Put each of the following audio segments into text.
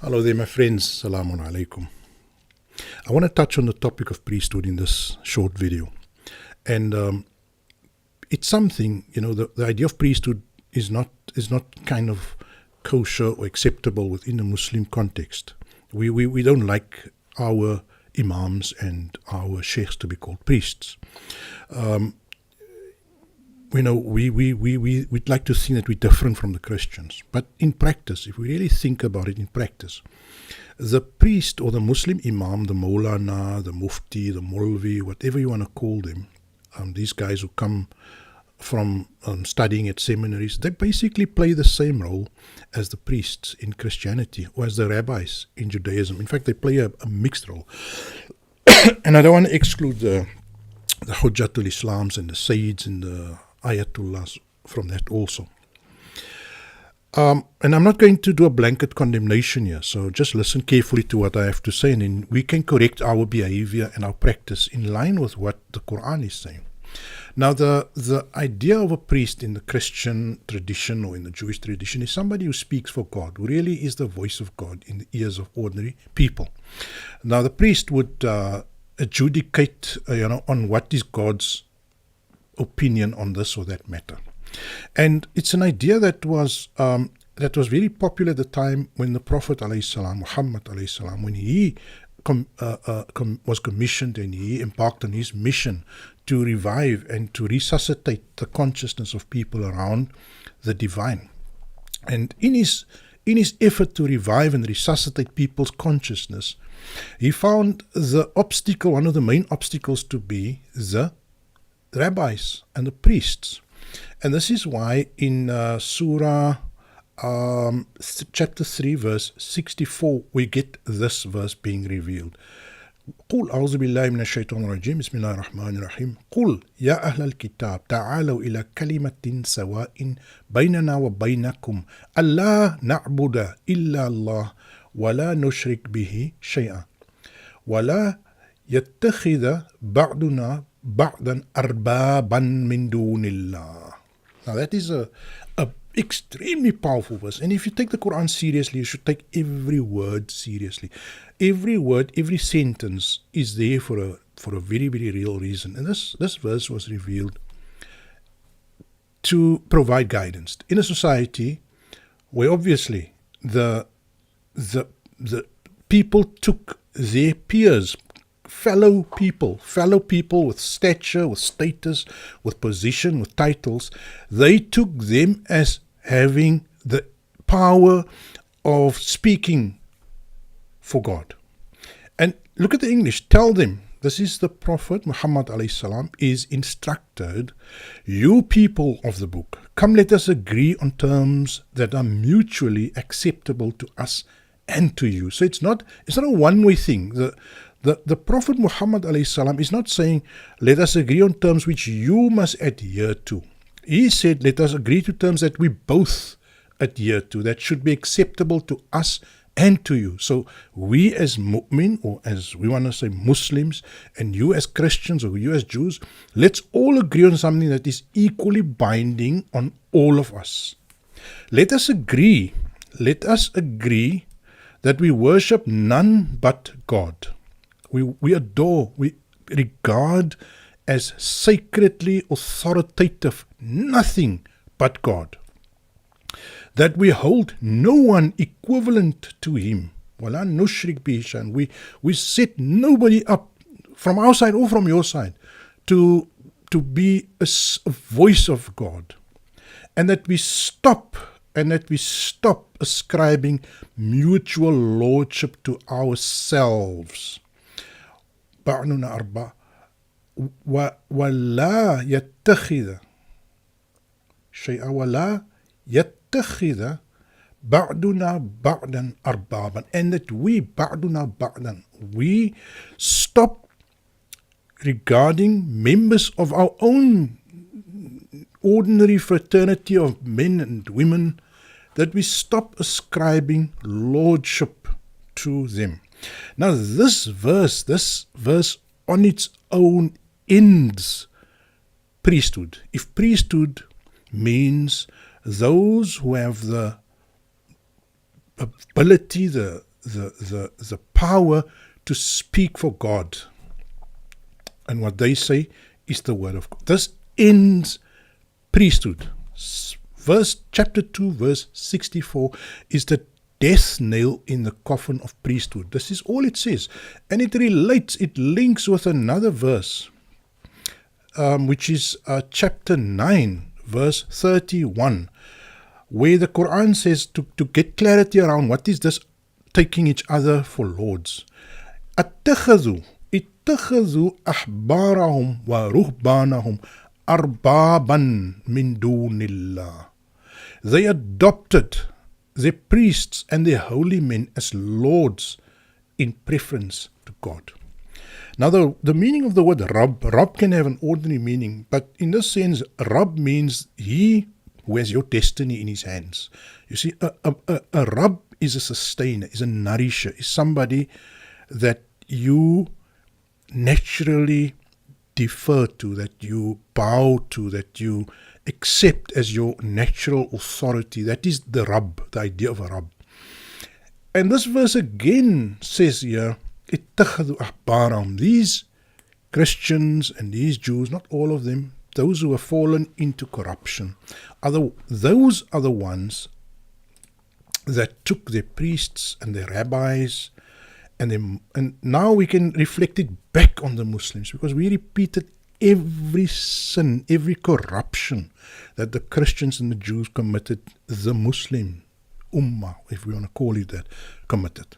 Hello there, my friends. Assalamu alaikum. I want to touch on the topic of priesthood in this short video. And it's something, the idea of priesthood is not kind of kosher or acceptable within the Muslim context. We don't like our imams and our sheikhs to be called priests. We'd like to think that we're different from the Christians. But in practice, if we really think about it in practice, the priest or the Muslim imam, the Maulana, the Mufti, the Molvi, whatever you want to call them, these guys who come from studying at seminaries, they basically play the same role as the priests in Christianity or as the rabbis in Judaism. In fact, they play a mixed role. And I don't want to exclude the Hujjatul Islams and the Sayyids and the Ayatullahs from that also. And I'm not going to do a blanket condemnation here, so just listen carefully to what I have to say, and then we can correct our behavior and our practice in line with what the Qur'an is saying. Now, the idea of a priest in the Christian tradition or in the Jewish tradition is somebody who speaks for God, who really is the voice of God in the ears of ordinary people. Now, the priest would adjudicate, on what is God's opinion on this or that matter. And it's an idea that was very popular at the time when the Prophet Muhammad when he was commissioned and he embarked on his mission to revive and to resuscitate the consciousness of people around the divine. And in his effort to revive and resuscitate people's consciousness, he found one of the main obstacles to be the rabbis and the priests. And this is why in Surah chapter 3 verse 64 we get this verse being revealed. قل أعوذ بالله من الشيطان الرجيم بسم الله الرحمن الرحيم قل يا أهل الكتاب تعالوا إلى كلمة سواء بيننا وبينكم ألا نعبد إلا الله ولا نشرك به شيئا ولا يتخذ بعضنا بعضا أربابا من دون الله. Now that is a extremely powerful verse, and if you take the Quran seriously, you should take every word seriously. Every word, every sentence is there for a very, very real reason. And this verse was revealed to provide guidance in a society where obviously the people took their peers, fellow people with stature, with status, with position, with titles, they took them as having the power of speaking for God. And look at the English, tell them, this is the Prophet Muhammad ﷺ is instructed, you people of the book, come let us agree on terms that are mutually acceptable to us and to you. So it's not a one-way thing. The Prophet Muhammad ﷺ is not saying, let us agree on terms which you must adhere to. He said, let us agree to terms that we both adhere to, that should be acceptable to us and to you. So we as mu'min, or as we want to say Muslims, and you as Christians or you as Jews, let's all agree on something that is equally binding on all of us. Let us agree that we worship none but God. We adore, we regard as sacredly authoritative nothing but God. That we hold no one equivalent to Him. وَلَا نُشْرِكْ بِهِ شَيْئًا. We set nobody up from our side or from your side to be a voice of God. And that we stop ascribing mutual lordship to ourselves. بعضنا أربعة ولا يتخذ شيئا ولا يتخذ بعضنا بعضا أربابا, and that we بعضنا بعضا, we stop regarding members of our own ordinary fraternity of men and women, that we stop ascribing lordship to them. Now this verse on its own ends priesthood. If priesthood means those who have the ability, the the power to speak for God. And what they say is the word of God. This ends priesthood. Chapter 2, verse 64 is the death nail in the coffin of priesthood. This is all it says. And it relates, it links with another verse, which is chapter 9, verse 31, where the Qur'an says, to get clarity around what is this taking each other for lords. اتخذوا أحبارهم ورهبانهم أربابا من دون الله. They adopted their priests and their holy men as lords in preference to God. Now the meaning of the word Rab can have an ordinary meaning, but in this sense, Rab means he who has your destiny in his hands. You see, a Rab is a sustainer, is a nourisher, is somebody that you naturally defer to, that you bow to, that you accept as your natural authority. That is the Rab, the idea of a Rab. And this verse again says here, اتخذوا أحبارهم. These Christians and these Jews, not all of them, those who have fallen into corruption, those are the ones that took their priests and their rabbis, and now we can reflect it back on the Muslims, because we repeated every sin, every corruption that the Christians and the Jews committed, the Muslim Ummah, if we want to call it that, committed.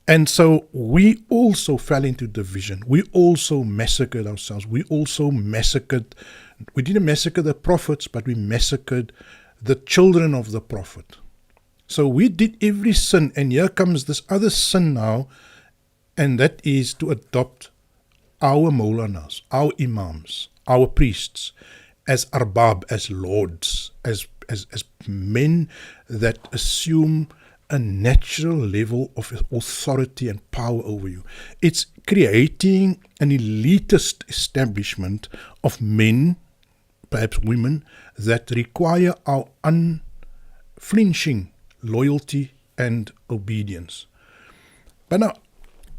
And so we also fell into division. We also massacred ourselves. We didn't massacre the prophets, but we massacred the children of the prophet. So we did every sin, and here comes this other sin now, and that is to adopt our Maulanas, our Imams, our priests, as arbab, as lords, as men that assume a natural level of authority and power over you. It's creating an elitist establishment of men, perhaps women, that require our unflinching loyalty and obedience. But now,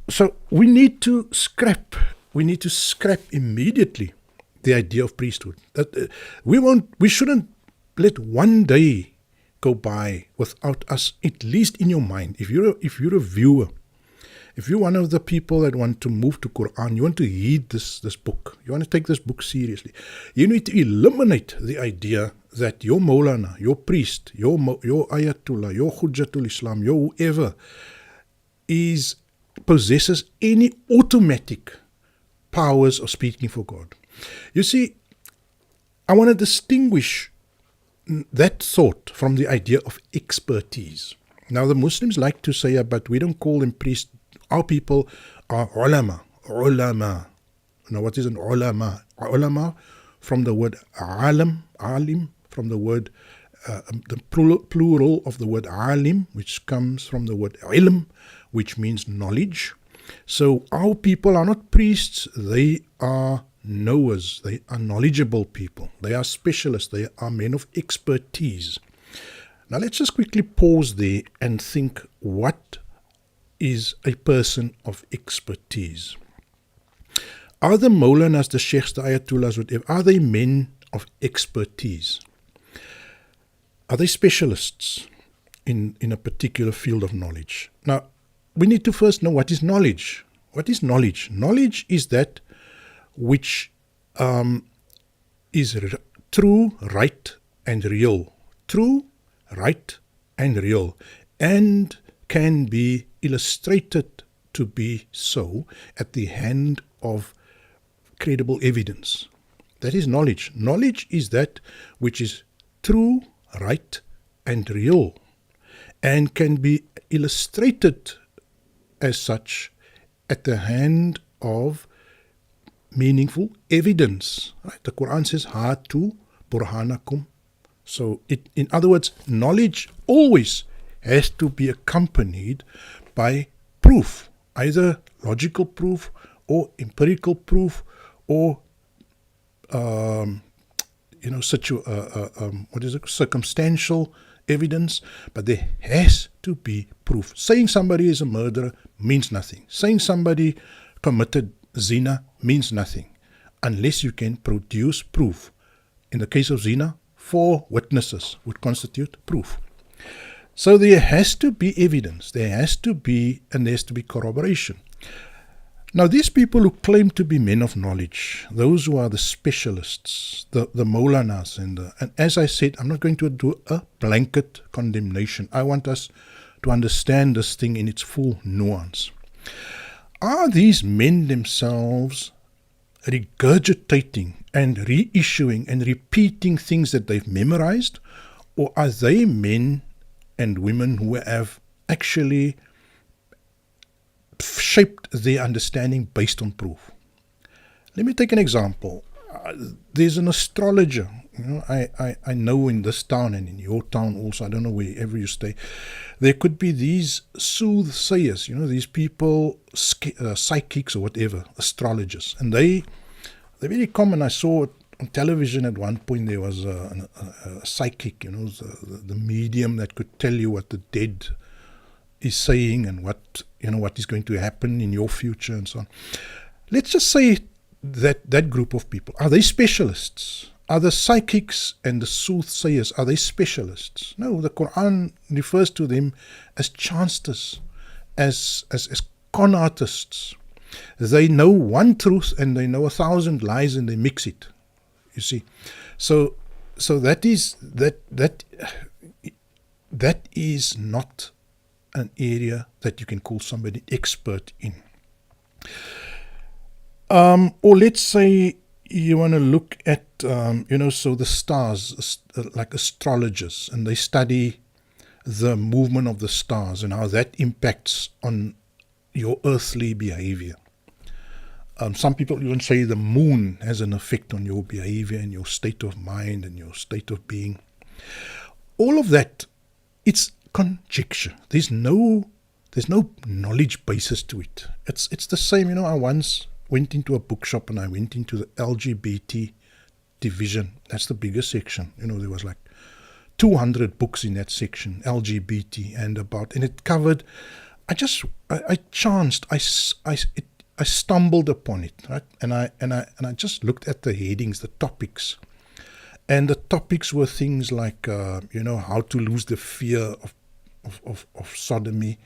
so we need to scrap immediately the idea of priesthood. That we shouldn't let one day go by without us, at least in your mind. If you're a viewer, if you're one of the people that want to move to Qur'an, you want to read this book, you want to take this book seriously, you need to eliminate the idea that your Maulana, your priest, your Ayatollah, your Hujjatul Islam, your whoever possesses any automatic powers of speaking for God. You see, I want to distinguish that thought from the idea of expertise. Now the Muslims like to say, but we don't call them priests. Our people are ulama. Now what is an ulama? Ulama from the word alim, from the word, the plural of the word alim, which comes from the word ilm, which means knowledge. So our people are not priests, they are knowers, they are knowledgeable people, they are specialists, they are men of expertise. Now let's just quickly pause there and think, what is a person of expertise? Are the Maulanas, the Sheikhs, the Ayatollahs, whatever, are they men of expertise? Are they specialists in a particular field of knowledge? Now, we need to first know what is knowledge. What is knowledge? Knowledge is that which is true, right, and real. True, right, and real, and can be illustrated to be so at the hand of credible evidence. That is knowledge. Knowledge is that which is true, right, and real, and can be illustrated as such at the hand of meaningful evidence. Right? The Qur'an says, Hatu burhanakum. So in other words, knowledge always has to be accompanied by proof, either logical proof or empirical proof, or circumstantial evidence, but there has to be proof. Saying somebody is a murderer means nothing. Saying somebody committed zina means nothing unless you can produce proof. In the case of zina, 4 witnesses would constitute proof. So there has to be evidence, there has to be corroboration. Now these people who claim to be men of knowledge, those who are the specialists, the Maulanas, and as I said, I'm not going to do a blanket condemnation. I want us to understand this thing in its full nuance. Are these men themselves regurgitating and reissuing and repeating things that they've memorized, or are they men and women who have actually shaped their understanding based on proof? Let me take an example. There's an astrologer. I know in this town and in your town also, I don't know wherever you stay, there could be these soothsayers, these people, psychics or whatever, astrologers. And they're very common. I saw it on television at one point. There was a psychic, the medium that could tell you what the dead is saying and what is going to happen in your future and so on. Let's just say that group of people, are they specialists? Are the psychics and the soothsayers, are they specialists? No, the Qur'an refers to them as chansters, as con artists. They know one truth and they know 1,000 lies and they mix it. You see, so that is not an area that you can call somebody expert in. Or let's say you want to look at, so the stars, like astrologers, and they study the movement of the stars and how that impacts on your earthly behavior. Some people even say the moon has an effect on your behavior and your state of mind and your state of being. All of that, it's conjecture. There's no knowledge basis to it. It's the same. I once went into a bookshop and I went into the LGBT division. That's the biggest section. There was like 200 books in that section, LGBT, and it covered. I chanced. I stumbled upon it, right? And I just looked at the headings, the topics, and the topics were things like how to lose the fear of sodomy,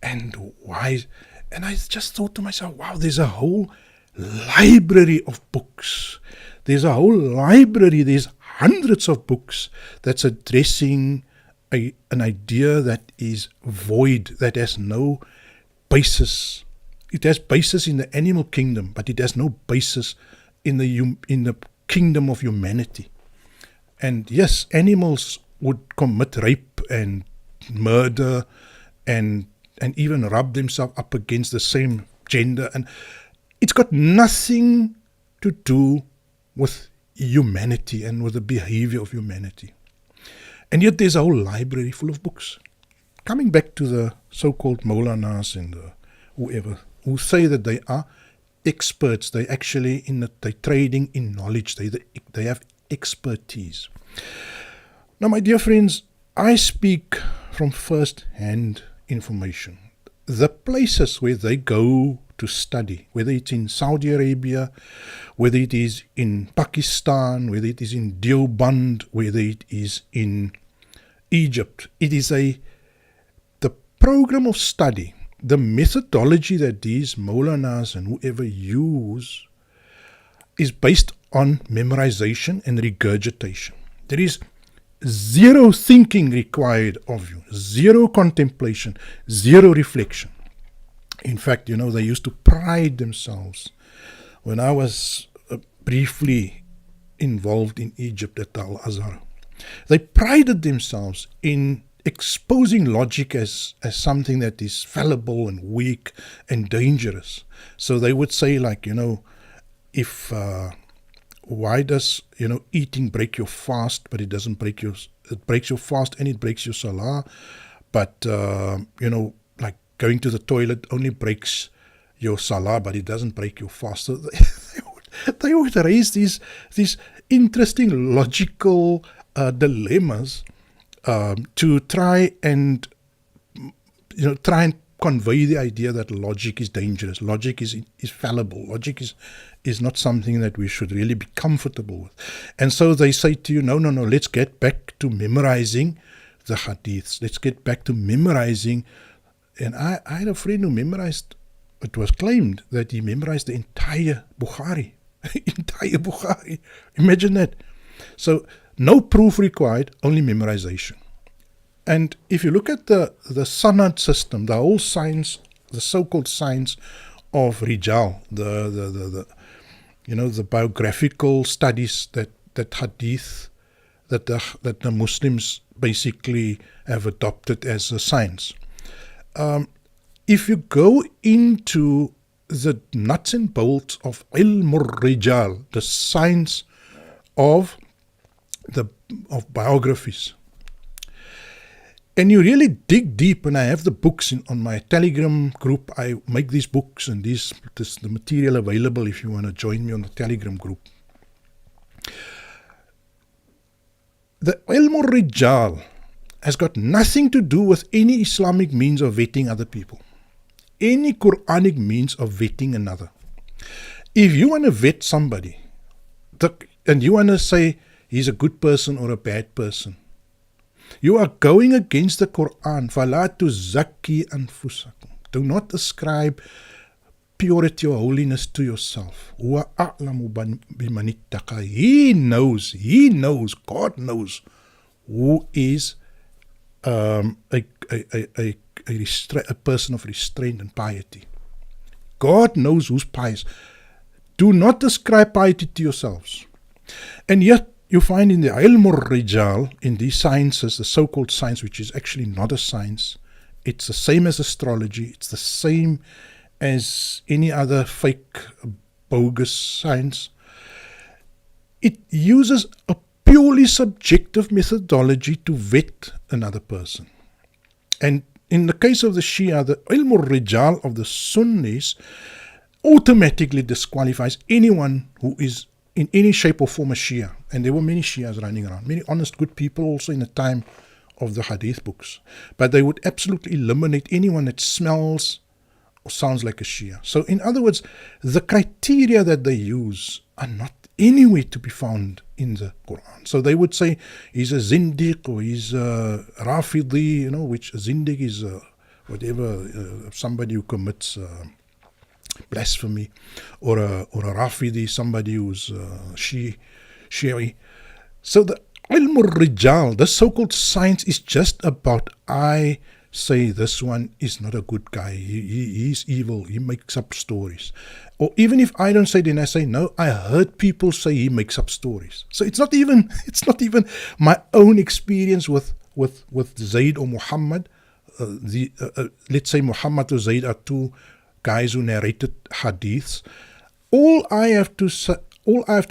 and why. And I just thought to myself, wow, there's a whole library of books. There's hundreds of books that's addressing an idea that is void, that has no basis. It has basis in the animal kingdom, but it has no basis in the kingdom of humanity. And yes, animals would commit rape and murder and even rub themselves up against the same gender. And it's got nothing to do with humanity and with the behavior of humanity. And yet there's a whole library full of books. Coming back to the so-called Maulanas and whoever, who say that they are experts, they're trading in knowledge, they have expertise. Now, my dear friends, I speak from first-hand information. The places where they go to study, whether it's in Saudi Arabia, whether it is in Pakistan, whether it is in Deoband, whether it is in Egypt, it is the program of study, the methodology that these Maulanas and whoever use is based on memorization and regurgitation. There is zero thinking required of you, zero contemplation, zero reflection. In fact, they used to pride themselves. When I was briefly involved in Egypt at Al-Azhar, they prided themselves in exposing logic as something that is fallible and weak and dangerous. So they would say, why does eating break your fast, but it doesn't break it breaks your fast and it breaks your salah, but going to the toilet only breaks your salah, but it doesn't break your fast. So they would raise these interesting logical dilemmas to try and try and convey the idea that logic is dangerous. Logic is fallible. Logic is not something that we should really be comfortable with. And so they say to you, no, let's get back to memorizing the hadiths. Let's get back to memorizing. And I had a friend who memorized, it was claimed that he memorized the entire Bukhari. Entire Bukhari. Imagine that. So no proof required, only memorization. And if you look at the sanad system, the whole science, the so-called science of Rijal, the biographical studies that hadith, that the Muslims basically have adopted as a science. If you go into the nuts and bolts of ilm rijal, the science of biographies, and you really dig deep, and I have the books on my Telegram group. I make these books and the material available if you want to join me on the Telegram group. The ilm rijal has got nothing to do with any Islamic means of vetting other people, any Quranic means of vetting another. If you want to vet somebody, and you want to say he's a good person or a bad person, you are going against the Qur'an. فَلَا تُزَكِّي أَنفُسَكُمْ. Do not ascribe purity or holiness to yourself. هُوَ أَعْلَمُ بِمَنِ اتَّقَى. He knows, God knows who is a person of restraint and piety. God knows who's pious. Do not ascribe piety to yourselves. And yet, you find in the ilm rijal, in these sciences, the so-called science, which is actually not a science, it's the same as astrology, it's the same as any other fake, bogus science. It uses a purely subjective methodology to vet another person. And in the case of the Shia, the ilm rijal of the Sunnis automatically disqualifies anyone who is in any shape or form a Shia. And there were many Shias running around, many honest, good people also in the time of the Hadith books. But they would absolutely eliminate anyone that smells or sounds like a Shia. So in other words, the criteria that they use are not anywhere to be found in the Qur'an. So they would say he's a Zindiq or he's a Rafidi, which a Zindiq is somebody who commits blasphemy, or a Rafidi, somebody who's Shi'i. So the ilm rijal, the so-called science, is just about, I say this one is not a good guy, he's evil, he makes up stories. Or even if I don't say it, then I say, no, I heard people say he makes up stories. So it's not even my own experience with Zayd or Muhammad. Let's say Muhammad or Zayd are two guys who narrated hadiths. All I have to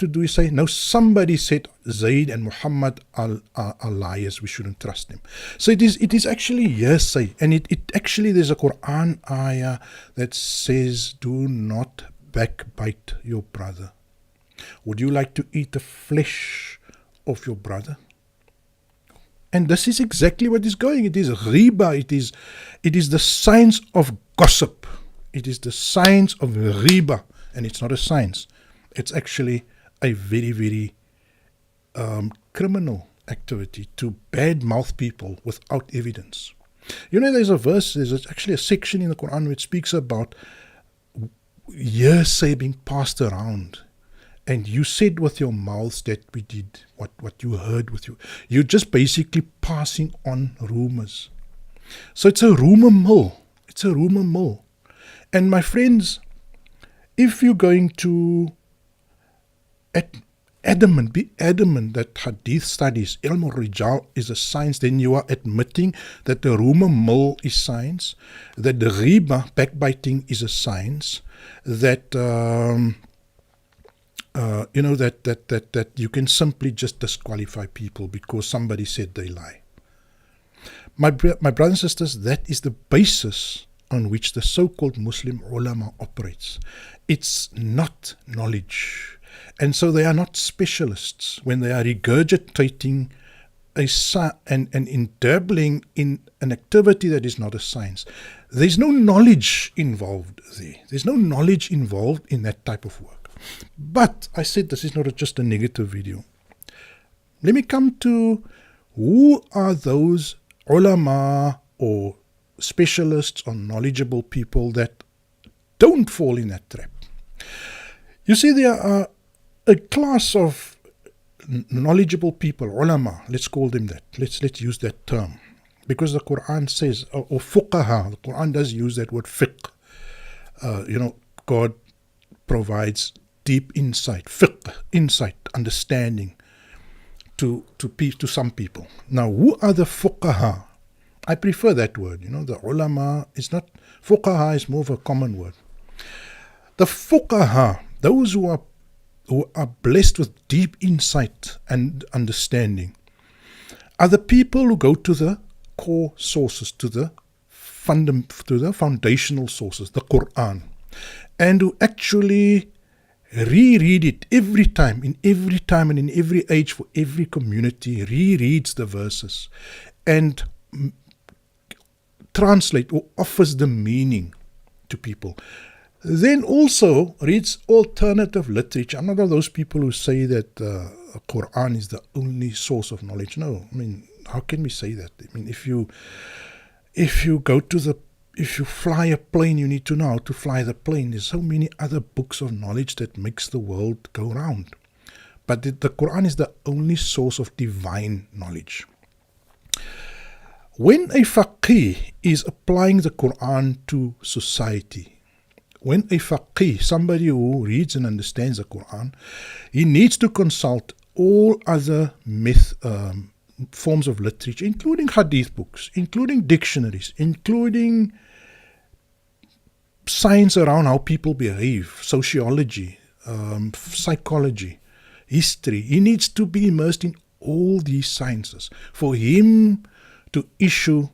do is say, no, somebody said Zayd and Muhammad are liars, we shouldn't trust them. So it is actually hearsay. And it actually, there's a Qur'an ayah that says, do not backbite your brother. Would you like to eat the flesh of your brother? And this is exactly what is going. It is riba. It is the science of gossip. It is the science of riba, and it's not a science. It's actually a very, very criminal activity to badmouth people without evidence. There's actually a section in the Quran which speaks about hearsay being passed around. And you said with your mouths that we did what you heard with you. You're just basically passing on rumors. So it's a rumor mill. It's a rumor mill. And my friends, if you're going to be adamant that hadith studies, ilm rijal, is a science, then you are admitting that the rumor mill is science, that the riba, backbiting, is a science, that that you can simply just disqualify people because somebody said they lie. My brothers and sisters, that is the basis on which the so-called Muslim ulama operates. It's not knowledge. And so they are not specialists when they are regurgitating and in dabbling in an activity that is not a science. There's no knowledge involved there. There's no knowledge involved in that type of work. But I said this is not just a negative video. Let me come to who are those ulama or specialists or knowledgeable people that don't fall in that trap. You see, there are a class of knowledgeable people, ulama, let's call them that. Let's use that term. Because the Qur'an says, or fuqaha, the Qur'an does use that word fiqh. God provides deep insight, fiqh, insight, understanding to some people. Now, who are the fuqaha? I prefer that word. The ulama is not, fuqaha is more of a common word. The fuqaha, those who are blessed with deep insight and understanding, are the people who go to the core sources, to the foundational sources, the Qur'an, and who actually reread it every time and in every age for every community, rereads the verses and translate or offers the meaning to people. Then also reads alternative literature. I'm not of those people who say that the Qur'an is the only source of knowledge. No, I mean, how can we say that? I mean, if you fly a plane, you need to know how to fly the plane. There's so many other books of knowledge that makes the world go round. But the Qur'an is the only source of divine knowledge. When a faqih is applying the Qur'an to society, when a faqih, somebody who reads and understands the Qur'an, he needs to consult all other forms of literature, including hadith books, including dictionaries, including science around how people behave, sociology, psychology, history. He needs to be immersed in all these sciences for him to issue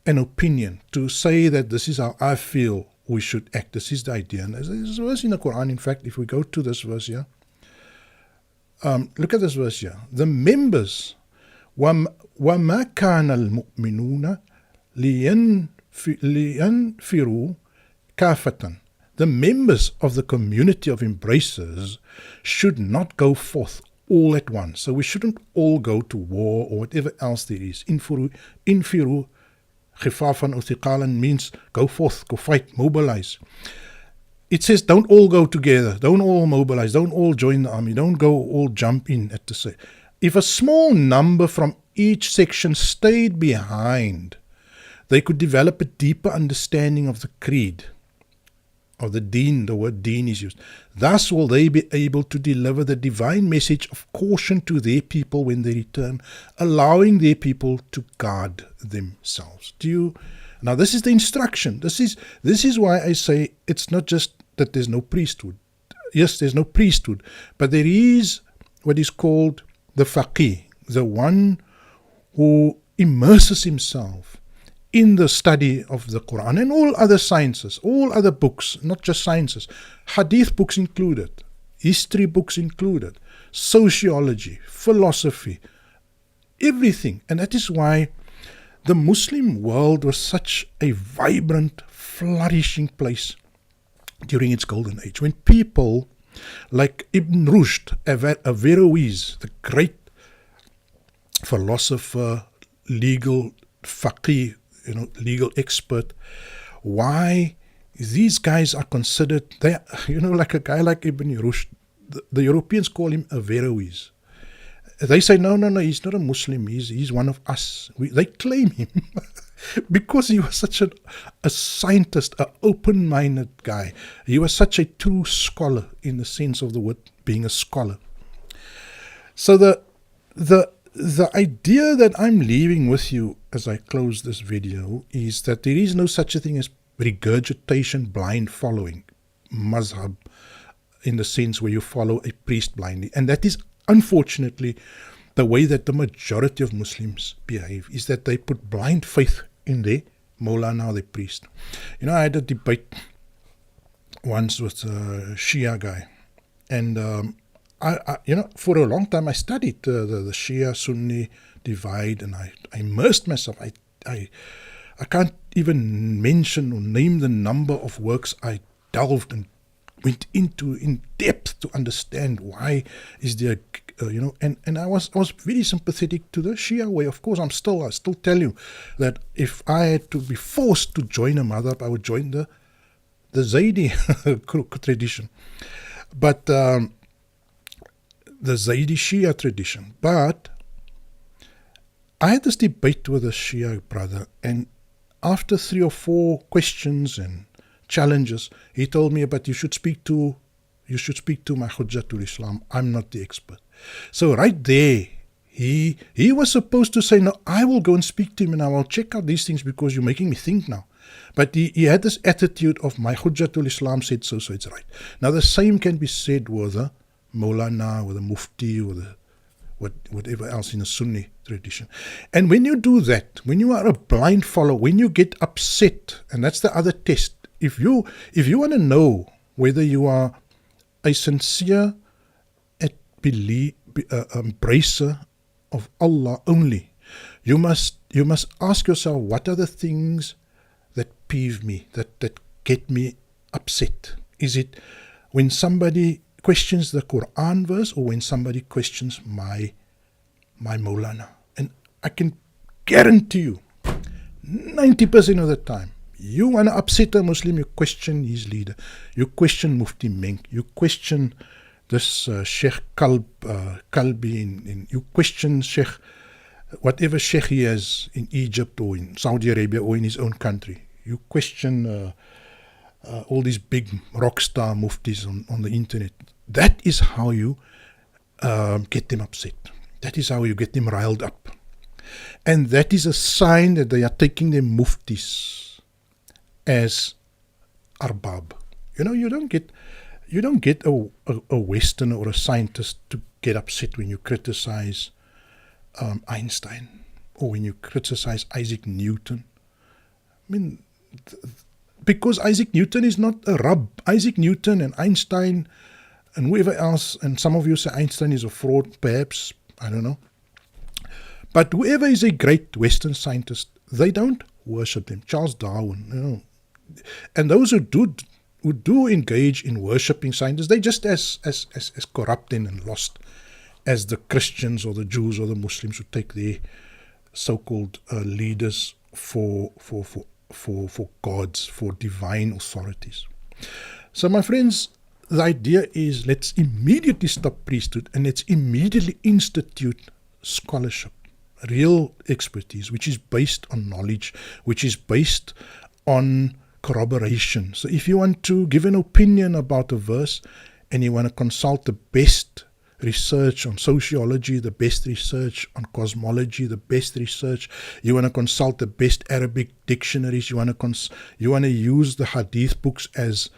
an opinion, to say that this is how I feel we should act. This is the idea. And there's a verse in the Qur'an, in fact, if we go to this verse here, look at this verse here. The members, وَمَا كَانَ الْمُؤْمِنُونَ لِيَنْفِرُوا كَافَةً. The members of the community of embracers should not go forth all at once. So we shouldn't all go to war or whatever else there is. Infiru khifafan or thiqalan means go forth, go fight, mobilize. It says don't all go together, don't all mobilize, don't all join the army, don't go all jump in at the same. If a small number from each section stayed behind, they could develop a deeper understanding of the creed, of the deen. The word deen is used. Thus will they be able to deliver the divine message of caution to their people when they return, allowing their people to guard themselves. Now this is the instruction. This is why I say it's not just that there's no priesthood. Yes, there's no priesthood, but there is what is called the faqih, the one who immerses himself in the study of the Qur'an and all other sciences, all other books, not just sciences, hadith books included, history books included, sociology, philosophy, everything. And that is why the Muslim world was such a vibrant, flourishing place during its golden age, when people like Ibn Rushd, Averroes, the great philosopher, legal faqih, legal expert, why these guys are considered, like a guy like Ibn Rushd, the Europeans call him Averroes. They say, no, he's not a Muslim, he's one of us. They claim him because he was such a scientist, an open-minded guy. He was such a true scholar in the sense of the word being a scholar. So the idea that I'm leaving with you as I close this video is that there is no such a thing as regurgitation, blind following, mazhab, in the sense where you follow a priest blindly. And that is unfortunately the way that the majority of Muslims behave, is that they put blind faith in their Maulana, their priest. I had a debate once with a Shia guy, and for a long time I studied the Shia Sunni divide, and I immersed myself. I can't even mention or name the number of works I delved and went into in depth to understand why is there, and I was very sympathetic to the Shia way. Of course, I still tell you that if I had to be forced to join a madhab, I would join the Zaydi tradition, but the Zaydi Shia tradition. But I had this debate with a Shia brother, and after 3 or 4 questions and challenges, he told me, but you should speak to my Hujjatul Islam. I'm not the expert. So right there, he was supposed to say, no, I will go and speak to him and I will check out these things because you're making me think now. But he had this attitude of my Hujjatul Islam said so it's right. Now the same can be said with the Maulana, with the Mufti, or the whatever else in the Sunni tradition. And when you do that, when you are a blind follower, when you get upset, and that's the other test, if you want to know whether you are a sincere embracer of Allah only, you must ask yourself, what are the things that peeve me, that get me upset? Is it when somebody questions the Qur'an verse, or when somebody questions my Maulana? And I can guarantee you, 90% of the time, you want to upset a Muslim, you question his leader, you question Mufti Menk, you question this Sheikh Kalbi, you question Sheikh, whatever Sheikh he has in Egypt or in Saudi Arabia or in his own country. You question all these big rock star muftis on the internet. That is how you get them upset. That is how you get them riled up. And that is a sign that they are taking their muftis as arbab. You don't get a Westerner or a scientist to get upset when you criticize Einstein or when you criticize Isaac Newton. I mean, because Isaac Newton is not a Rab. Isaac Newton and Einstein and whoever else, and some of you say Einstein is a fraud, perhaps, I don't know. But whoever is a great Western scientist, they don't worship them. Charles Darwin, And those who do engage in worshipping scientists, they're just as corrupted and lost as the Christians or the Jews or the Muslims who take their so-called leaders for gods, for divine authorities. So my friends, the idea is, let's immediately stop priesthood and let's immediately institute scholarship, real expertise, which is based on knowledge, which is based on corroboration. So if you want to give an opinion about a verse and you want to consult the best research on sociology, the best research on cosmology, the best research, you want to consult the best Arabic dictionaries, you want to use the Hadith books as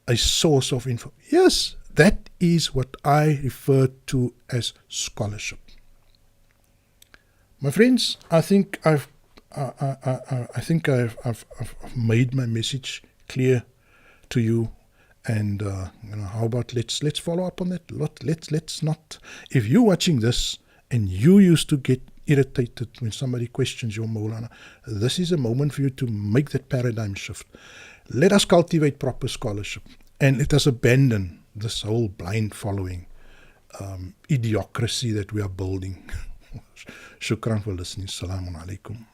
a source of info. Yes, that is what I refer to as scholarship. My friends, I think I've made my message clear to you, and how about let's follow up on that. Let's not. If you're watching this and you used to get irritated when somebody questions your Maulana, this is a moment for you to make that paradigm shift. Let us cultivate proper scholarship, and let us abandon this whole blind following idiocracy that we are building. Shukran for listening. Assalamu alaikum.